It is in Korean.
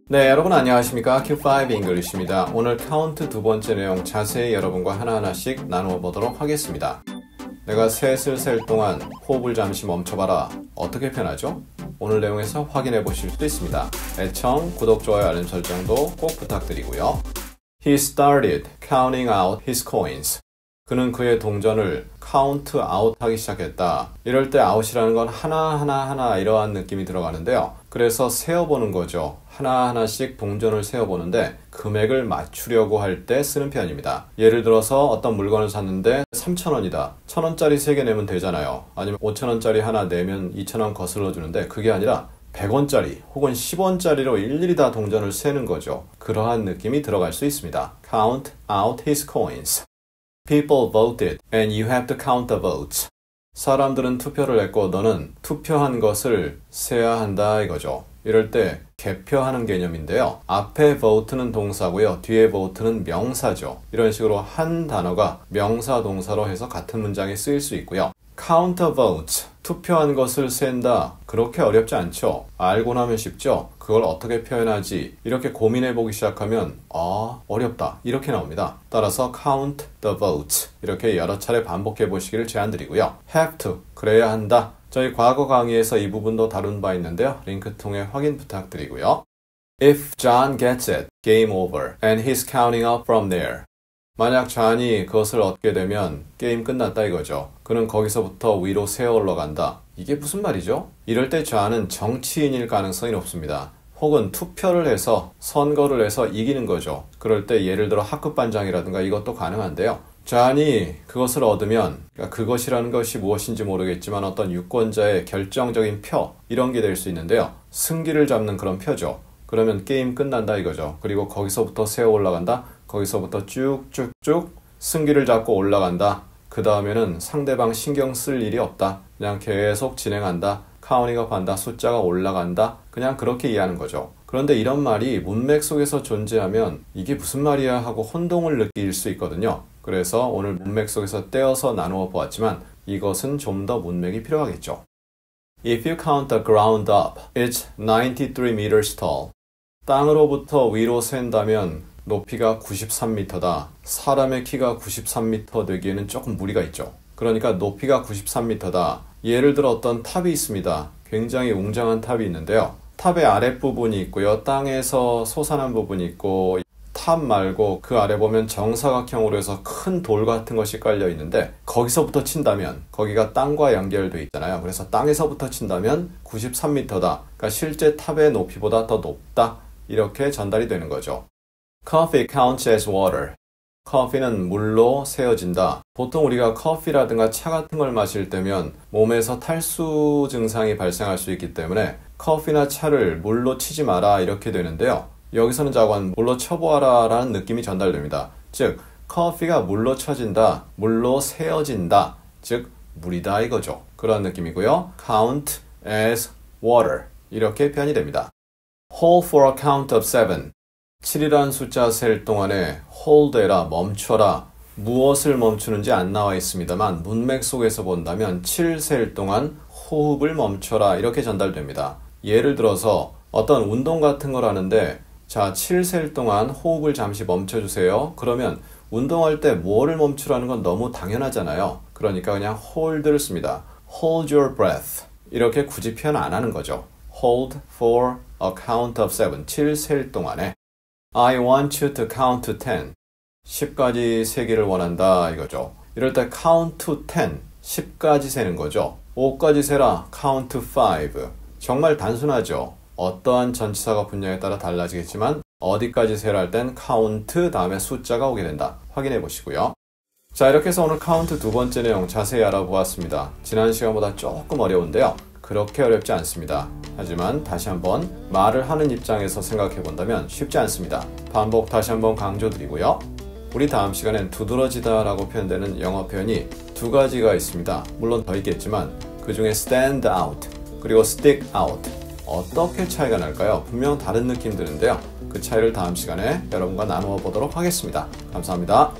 네, 여러분 안녕하십니까? Q5 English입니다. 오늘 카운트 두 번째 내용 자세히 여러분과 하나하나씩 나누어 보도록 하겠습니다. 내가 셋을 셀 동안 호흡을 잠시 멈춰봐라. 어떻게 표현하죠? 오늘 내용에서 확인해 보실 수 있습니다. 애청, 구독, 좋아요, 알림 설정도 꼭 부탁드리고요. He started counting out his coins. 그는 그의 동전을 카운트 아웃하기 시작했다. 이럴 때 아웃이라는 건 하나하나 이러한 느낌이 들어가는데요. 그래서 세어보는 거죠. 하나하나씩 동전을 세어보는데 금액을 맞추려고 할 때 쓰는 표현입니다. 예를 들어서 어떤 물건을 샀는데 3,000원이다. 1,000원짜리 3개 내면 되잖아요. 아니면 5,000원짜리 하나 내면 2,000원 거슬러 주는데 그게 아니라 100원짜리 혹은 10원짜리로 일일이 다 동전을 세는 거죠. 그러한 느낌이 들어갈 수 있습니다. Count out his coins. People voted and you have to count the votes. 사람들은 투표를 했고 너는 투표한 것을 세야 한다 이거죠. 이럴 때 개표하는 개념인데요. 앞에 vote는 동사고요. 뒤에 vote는 명사죠. 이런 식으로 한 단어가 명사 동사로 해서 같은 문장에 쓰일 수 있고요. count the votes. 투표한 것을 센다. 그렇게 어렵지 않죠. 알고 나면 쉽죠. 그걸 어떻게 표현하지? 이렇게 고민해 보기 시작하면 어렵다. 이렇게 나옵니다. 따라서 count the votes. 이렇게 여러 차례 반복해 보시기를 제안드리고요. have to. 그래야 한다. 저희 과거 강의에서 이 부분도 다룬 바 있는데요. 링크 통해 확인 부탁드리고요. If John gets it, game over. And he's counting up from there. 만약 존이 그것을 얻게 되면 게임 끝났다 이거죠. 그는 거기서부터 위로 세어 올라간다. 이게 무슨 말이죠? 이럴 때 존은 정치인일 가능성이 높습니다. 혹은 투표를 해서 선거를 해서 이기는 거죠. 그럴 때 예를 들어 학급반장이라든가 이것도 가능한데요. 존이 그것을 얻으면 그것이라는 것이 무엇인지 모르겠지만 어떤 유권자의 결정적인 표 이런 게 될 수 있는데요. 승기를 잡는 그런 표죠. 그러면 게임 끝난다 이거죠. 그리고 거기서부터 세어 올라간다. 거기서부터 쭉쭉쭉 승기를 잡고 올라간다. 그 다음에는 상대방 신경 쓸 일이 없다. 그냥 계속 진행한다. 카운팅업 한다. 숫자가 올라간다. 그냥 그렇게 이해하는 거죠. 그런데 이런 말이 문맥 속에서 존재하면 이게 무슨 말이야 하고 혼동을 느낄 수 있거든요. 그래서 오늘 문맥 속에서 떼어서 나누어 보았지만 이것은 좀 더 문맥이 필요하겠죠. If you count the ground up, it's 93 meters tall. 땅으로부터 위로 센다면 높이가 93m다. 사람의 키가 93m 되기에는 조금 무리가 있죠. 그러니까 높이가 93m다. 예를 들어 어떤 탑이 있습니다. 굉장히 웅장한 탑이 있는데요. 탑의 아랫부분이 있고요. 땅에서 솟아난 부분이 있고 탑 말고 그 아래 보면 정사각형으로 해서 큰 돌 같은 것이 깔려 있는데 거기서부터 친다면 거기가 땅과 연결되어 있잖아요. 그래서 땅에서부터 친다면 93m다. 그러니까 실제 탑의 높이보다 더 높다. 이렇게 전달이 되는 거죠. Coffee counts as water. 커피는 물로 세어진다. 보통 우리가 커피라든가 차 같은 걸 마실 때면 몸에서 탈수 증상이 발생할 수 있기 때문에 커피나 차를 물로 치지 마라 이렇게 되는데요. 여기서는 자관 물로 쳐보아라 라는 느낌이 전달됩니다. 즉 커피가 물로 쳐진다. 물로 세어진다. 즉 물이다 이거죠. 그런 느낌이고요. Count as water. 이렇게 표현이 됩니다. Hold for a count of 7. 7이라는 숫자 셀 동안에 hold해라, 멈춰라. 무엇을 멈추는지 안 나와 있습니다만 문맥 속에서 본다면 7 셀 동안 호흡을 멈춰라 이렇게 전달됩니다. 예를 들어서 어떤 운동 같은 걸 하는데 자, 7 셀 동안 호흡을 잠시 멈춰주세요. 그러면 운동할 때 뭐를 멈추라는 건 너무 당연하잖아요. 그러니까 그냥 hold를 씁니다. Hold your breath. 이렇게 굳이 표현 안 하는 거죠. Hold for a count of 7. 7 셀 동안에 I want you to count to 10. 10까지 세기를 원한다 이거죠. 이럴 때 count to 10. 10까지 세는 거죠. 5까지 세라. count to 5. 정말 단순하죠. 어떠한 전치사가 분야에 따라 달라지겠지만 어디까지 세라 할 땐 count 다음에 숫자가 오게 된다. 확인해 보시고요. 자, 이렇게 해서 오늘 카운트 두 번째 내용 자세히 알아보았습니다. 지난 시간보다 조금 어려운데요. 그렇게 어렵지 않습니다. 하지만 다시 한번 말을 하는 입장에서 생각해 본다면 쉽지 않습니다. 반복 다시 한번 강조드리고요. 우리 다음 시간엔 두드러지다 라고 표현되는 영어 표현이 두 가지가 있습니다. 물론 더 있겠지만 그 중에 stand out 그리고 stick out 어떻게 차이가 날까요? 분명 다른 느낌 드는데요. 그 차이를 다음 시간에 여러분과 나누어 보도록 하겠습니다. 감사합니다.